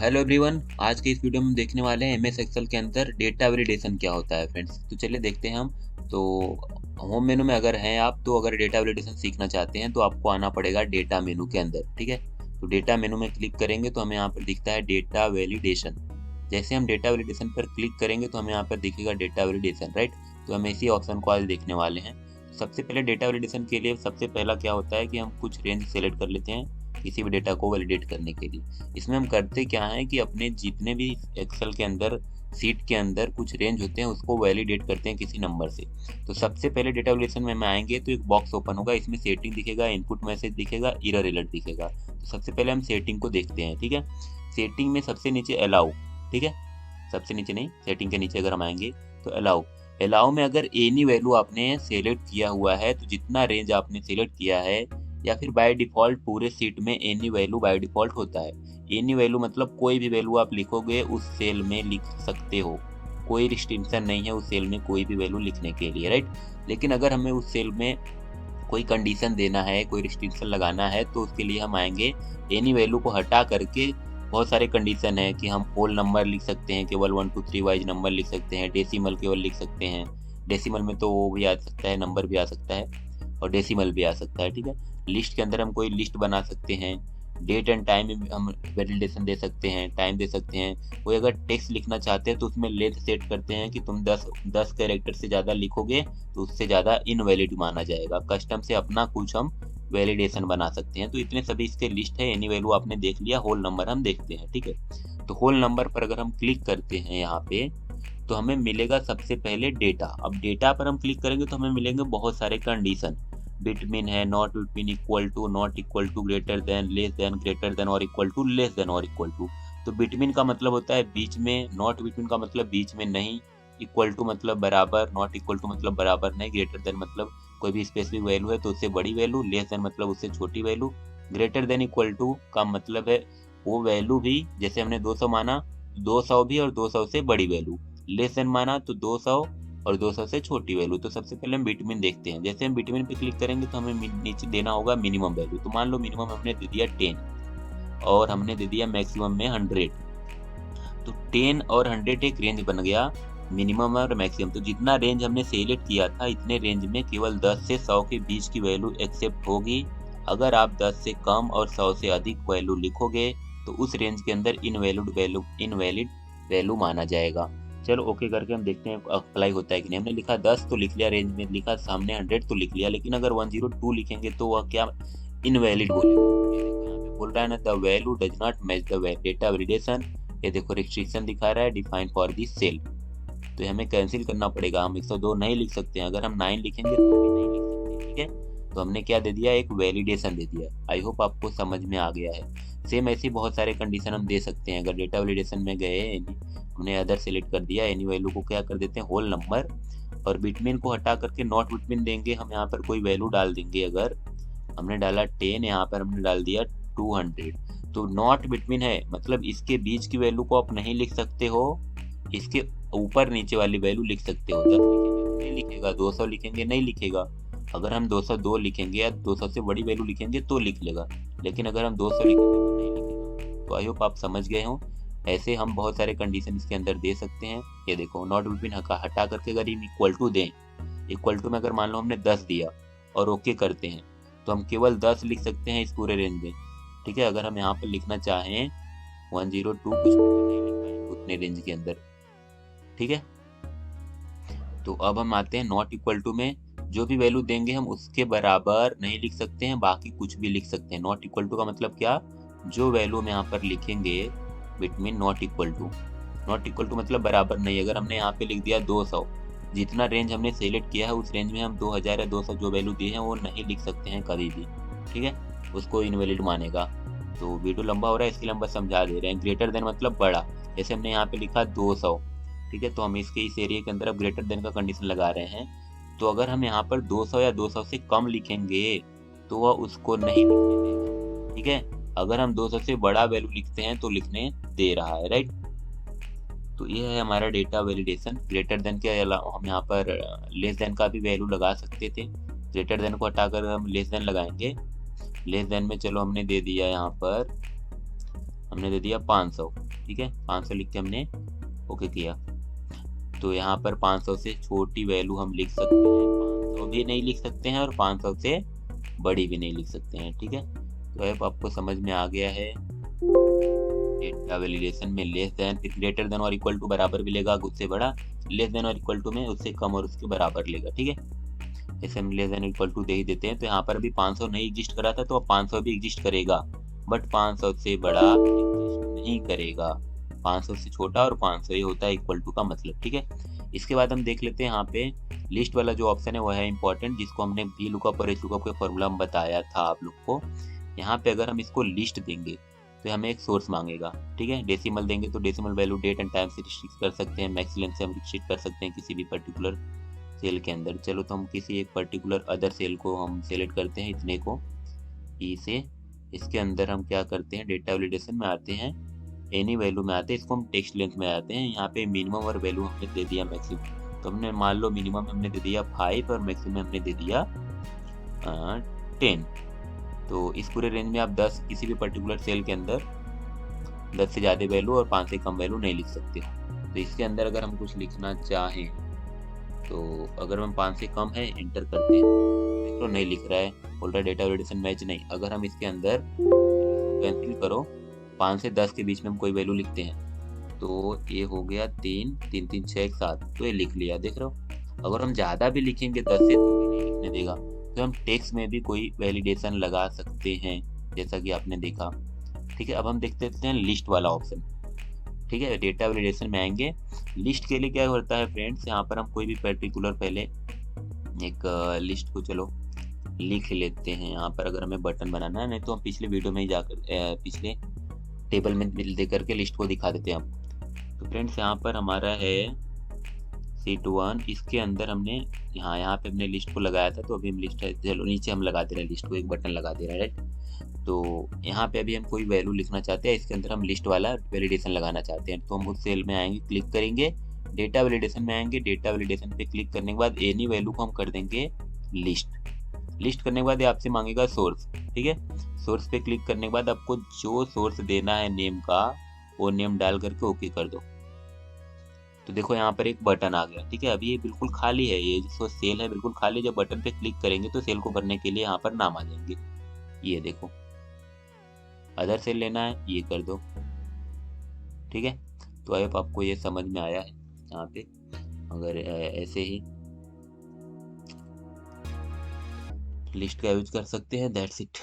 Hello everyone, आज के इस वीडियो में देखने वाले हैं एमएस एक्सेल के अंदर डेटा वैलिडेशन क्या होता है फ्रेंड्स। तो चलिए देखते हैं हम। तो होम मेनू में अगर हैं आप, तो अगर डेटा वैलिडेशन सीखना चाहते हैं तो आपको आना पड़ेगा डेटा मेनू के अंदर। ठीक है, तो डेटा मेनू में क्लिक करेंगे तो हमें यहाँ पर दिखता है डेटा वैलिडेशन। जैसे हम डेटा वैलिडेशन पर क्लिक करेंगे तो हमें यहाँ पर दिखेगा डेटा वैलिडेशन, राइट। तो हम इसी ऑप्शन को आज देखने वाले हैं। सबसे पहले डेटा वैलिडेशन के लिए सबसे पहला क्या होता है कि हम कुछ रेंज सेलेक्ट कर लेते हैं किसी भी डेटा को वैलिडेट करने के लिए। इसमें हम करते क्या है कि अपने जितने भी एक्सेल के अंदर सीट के अंदर कुछ रेंज होते हैं उसको वैलिडेट करते हैं किसी नंबर से। तो सबसे पहले डेटा वैलिडेशन में हम आएंगे तो एक बॉक्स ओपन होगा, इसमें सेटिंग दिखेगा, इनपुट मैसेज दिखेगा, एरर अलर्ट दिखेगा। तो सबसे पहले हम सेटिंग को देखते हैं। ठीक है, सेटिंग में सबसे नीचे अलाउ, ठीक है, सबसे नीचे नहीं, सेटिंग के नीचे अगर हम आएंगे तो अलाउ। अलाउ में अगर एनी वैल्यू आपने सेलेक्ट किया हुआ है तो जितना रेंज आपने सेलेक्ट किया है, या फिर बाय डिफ़ॉल्ट पूरे सीट में एनी वैल्यू बाय डिफ़ॉल्ट होता है। एनी वैल्यू मतलब कोई भी वैल्यू आप लिखोगे उस सेल में लिख सकते हो, कोई रिस्ट्रिक्शन नहीं है उस सेल में कोई भी वैल्यू लिखने के लिए, राइट। लेकिन अगर हमें उस सेल में कोई कंडीशन देना है, कोई रिस्ट्रिक्शन लगाना है, तो उसके लिए हम आएंगे एनी वैल्यू को हटा करके। बहुत सारे कंडीशन है कि हम होल नंबर लिख सकते हैं, केवल 1 2 3 वाइज नंबर लिख सकते हैं, डेसिमल केवल लिख सकते हैं। डेसिमल में तो वो भी आ सकता है, नंबर भी आ सकता है और डेसिमल भी आ सकता है। ठीक है, लिस्ट के अंदर हम कोई लिस्ट बना सकते हैं। डेट एंड टाइम में हम वैलिडेशन दे सकते हैं, टाइम दे सकते हैं। कोई अगर टेक्स्ट लिखना चाहते हैं तो उसमें लेंथ सेट करते हैं कि तुम 10 कैरेक्टर से ज़्यादा लिखोगे तो उससे ज़्यादा इनवैलिड माना जाएगा। कस्टम से अपना कुछ हम वैलिडेशन बना सकते हैं। तो इतने सभी इसके लिस्ट है। एनी वैल्यू आपने देख लिया, होल नंबर हम देखते हैं। ठीक है, तो होल नंबर पर अगर हम क्लिक करते हैं यहाँ पे तो हमें मिलेगा सबसे पहले डेटा। अब डेटा पर हम क्लिक करेंगे तो हमें मिलेंगे बहुत सारे कंडीशन। बिटवीन है, not between, equal to, not equal to, greater than, less than, greater than और इक्वल टू, लेस देन और इक्वल टू। तो बिटवीन का मतलब होता है बीच में, नॉट बिटवीन का मतलब बीच में नहीं, इक्वल टू मतलब बराबर, नॉट इक्वल टू मतलब बराबर नहीं, ग्रेटर देन मतलब कोई भी स्पेसिफिक वैल्यू है तो उससे बड़ी वैल्यू, लेस देन मतलब उससे छोटी value, greater than equal to का मतलब है वो वैल्यू भी, जैसे हमने 200 माना, 200 भी और 200 से बड़ी वैल्यू। लेस देन माना तो 200 और 200 से छोटी वैल्यू। तो सबसे पहले हम बिटवीन देखते हैं। जैसे हम बिटवीन पे क्लिक करेंगे तो हमें नीचे देना होगा मिनिमम वैल्यू। तो मान लो मिनिमम हमने दे दिया 10 और हमने दे दिया मैक्सिमम में 100। तो 10 और 100 एक रेंज बन गया, मिनिमम और मैक्सिमम। तो जितना रेंज हमने सेलेक्ट किया था इतने रेंज में केवल 10 से 100 के बीच की वैल्यू एक्सेप्ट होगी। अगर आप 10 से कम और 100 से अधिक वैल्यू लिखोगे तो उस रेंज के अंदर इनवैलिड वैल्यू माना जाएगा। चलो ओके करके हम देखते हैं अप्लाई होता है कि नहीं। हमने लिखा 10 तो लिख लिया, रेंज में लिखा सामने 100 तो लिख लिया, लेकिन अगर 102 लिखेंगे तो वह क्या इनवैलिड बोलेगा। ये देखो यहाँ पे बोल रहा है ना, the value does not match the data validation. ये देखो रिस्ट्रिक्शन दिखा रहा है, डिफाइन फॉर दिस सेल। तो हमें कैंसिल करना पड़ेगा। हम 102 नहीं लिख सकते हैं, अगर हम 9 लिखेंगे तो भी नहीं लिख सकते। ठीक है, तो हमने क्या दे दिया, एक वैलिडेशन दे दिया। आई होप आपको समझ में आ गया है। सेम ऐसी बहुत सारे कंडीशन हम दे सकते हैं। अगर डेटा वैलिडेशन में गए, हमने अदर सेलेक्ट कर दिया, एनी वैल्यू को क्या कर देते हैं होल नंबर, और बिटवीन को हटा करके नॉट बिटवीन देंगे। हम यहाँ पर कोई वैल्यू डाल देंगे। अगर हमने डाला 10, यहाँ पर हमने डाल दिया 200। तो नॉट बिटवीन है मतलब इसके बीच की वैल्यू को आप नहीं लिख सकते हो, इसके ऊपर नीचे वाली वैल्यू लिख सकते हो। 10 लिखेंगे तो नहीं लिखेगा, 200 लिखेंगे नहीं लिखेगा। अगर हम 202 लिखेंगे या 200 से बड़ी वैल्यू लिखेंगे तो लिख लेगा, लेकिन अगर हम 200 लिखेंगे तो नहीं लिखेगा। तो आई होप आप समझ गए हो। ऐसे हम बहुत सारे कंडीशन इसके अंदर दे सकते हैं। ये देखो नॉट बिटवीन हटा करके अगर हम इक्वल टू दें, इक्वल टू में अगर मान लो हमने 10 दिया और ओके करते हैं तो हम केवल 10 लिख सकते हैं इस पूरे रेंज में। ठीक है, अगर हम यहाँ पर लिखना चाहें 102 कुछ भी तो नहीं लिख पाएंगे उतने रेंज के अंदर। ठीक है, तो अब हम आते हैं नॉट इक्वल टू में। जो भी वैल्यू देंगे हम उसके बराबर नहीं लिख सकते हैं, बाकी कुछ भी लिख सकते हैं। नॉट इक्वल टू का मतलब क्या, जो वैल्यू हम यहाँ पर लिखेंगे between not equal to, not equal to मतलब बराबर नहीं। अगर हमने यहाँ पे लिख दिया 200, जितना रेंज हमने सेलेक्ट किया है उस रेंज में हम 2000 या 200 जो वैल्यू दिए हैं वो नहीं लिख सकते हैं कभी भी। ठीक है, उसको इनवैलिड मानेगा। तो वीडियो लंबा हो रहा है इसके लिए हम बस समझा दे रहे हैं। ग्रेटर देन मतलब बड़ा, जैसे हमने यहाँ पे लिखा 200। ठीक है, तो हम इसके इस एरिया के अंदर अब ग्रेटर देन का कंडीशन लगा रहे हैं। तो अगर हम यहाँ पर 200 या 200 से कम लिखेंगे तो वह उसको नहीं लिखने देगा। ठीक है, अगर हम 200 से बड़ा वैल्यू लिखते हैं तो लिखने दे रहा है, राइट। तो ये है हमारा डेटा वैलिडेशन। ग्रेटर देन के अलावा हम यहाँ पर लेस देन का भी वैल्यू लगा सकते थे। ग्रेटर देन को हटाकर हम लेस देन लगाएंगे। लेस देन में चलो हमने दे दिया, यहाँ पर हमने दे दिया 500। ठीक है, 500 लिख के हमने ओके किया। तो यहाँ पर 500 से छोटी वैल्यू हम लिख सकते हैं, 500 भी नहीं लिख सकते हैं और 500 से बड़ी भी नहीं लिख सकते हैं, ठीक है। तो अब आपको समझ में आ गया है। डेटा वैलिडेशन में लेस देन, फिर ग्रेटर देन और इक्वल टू बराबर भी लेगा, उससे बड़ा, लेस देन और इक्वल टू में उससे कम और उसके बराबर लेगा, ठीक है। जैसे हम लेस देन इक्वल टू दे ही देते हैं, तो यहाँ पर अभी 500 नहीं एग्जिस्ट करा था, तो अब 500 भी एग्जिस्ट करेगा, बट 500 से बड़ा एग्जिस्ट नहीं करेगा। 500 से छोटा और 500 ये होता है इक्वल टू का मतलब, ठीक है। इसके बाद हम देख लेते हैं यहाँ पे लिस्ट वाला जो ऑप्शन है वह है इंपॉर्टेंट, जिसको हमने वी लुकअप और एच लुकअप के फॉर्मूला में बताया था आप लोग को। यहाँ पे अगर हम इसको लिस्ट देंगे तो हमें एक सोर्स मांगेगा, ठीक है। डेसिमल देंगे तो decimal value date and time से रिस्ट्रिक्ट कर सकते हैं, मैक्स लेंथ से हम रिस्ट्रिक्ट कर सकते हैं किसी भी पर्टिकुलर सेल के अंदर। चलो तो हम किसी एक पर्टिकुलर अदर सेल को हम सेलेक्ट करते हैं, इतने को ई से। इसके अंदर हम क्या करते हैं, डेटा वैलिडेशन में आते हैं, एनी वैल्यू में आते हैं, इसको हम टेक्स्ट लेंथ में आते हैं। यहाँ पे मिनिमम और वैल्यू हमने दे दिया मैक्सिमम, तो हमने मान लो मिनिमम हमने दे दिया 5 और मैक्सिमम हमने दे दिया 10। तो इस पूरे रेंज में आप 10 किसी भी पर्टिकुलर सेल के अंदर 10 से ज़्यादा वैल्यू और 5 से कम वैल्यू नहीं लिख सकते। तो इसके अंदर अगर हम कुछ लिखना चाहें तो अगर हम 5 से कम है एंटर करते हैं, देख लो नहीं लिख रहा है, बोल रहा है डेटा वैलिडेशन मैच नहीं। अगर हम इसके अंदर कैंसिल करो, 5 से 10 के बीच में हम कोई वैल्यू लिखते हैं, तो ये हो गया 3 3 3 6 7, तो ये लिख लिया, देख रहे हो। अगर हम ज़्यादा भी लिखेंगे 10 से तो भी नहीं लिखने देगा। तो हम टेक्स्ट में भी कोई वैलिडेशन लगा सकते हैं, जैसा कि आपने देखा, ठीक है। अब हम देखते हैं लिस्ट वाला ऑप्शन, ठीक है। डेटा वैलिडेशन में आएंगे, लिस्ट के लिए क्या होता है फ्रेंड्स, यहाँ पर हम कोई भी पर्टिकुलर पहले एक लिस्ट को चलो लिख लेते हैं। यहाँ पर अगर हमें बटन बनाना है, नहीं तो हम पिछले वीडियो में ही जाकर पिछले टेबल में दे करके लिस्ट को दिखा देते हैं हम। तो फ्रेंड्स यहाँ पर हमारा है सीट 1, इसके अंदर हमने यहाँ पे हमने लिस्ट को लगाया था, तो अभी हम लिस्ट, चलो नीचे हम लगा दे रहे हैं लिस्ट को, एक बटन लगा दे रहा है, राइट। तो यहाँ पे अभी हम कोई वैल्यू लिखना चाहते हैं, इसके अंदर हम लिस्ट वाला वैलिडेशन लगाना चाहते हैं, तो हम उस सेल में आएंगे, क्लिक करेंगे, डेटा वैलिडेशन में आएंगे, डेटा वैलिडेशन पे क्लिक करने के बाद एनी वैल्यू को हम कर देंगे लिस्ट। लिस्ट करने के बाद ये आपसे मांगेगा सोर्स, ठीक है। सोर्स पे क्लिक करने के बाद आपको जो सोर्स देना है नेम का, वो नेम डाल करके ओके कर दो। तो देखो यहाँ पर एक बटन आ गया, ठीक है। अभी ये बिल्कुल खाली है, ये जो सेल है बिल्कुल खाली। जब बटन पे क्लिक करेंगे तो सेल को भरने के लिए यहाँ पर नाम आ जाएंगे, ये देखो, अदर सेल लेना है ये कर दो, ठीक है। तो आई होप आपको ये समझ में आया है। यहाँ पे अगर ऐसे ही लिस्ट का यूज कर सकते हैं, दैट्स इट।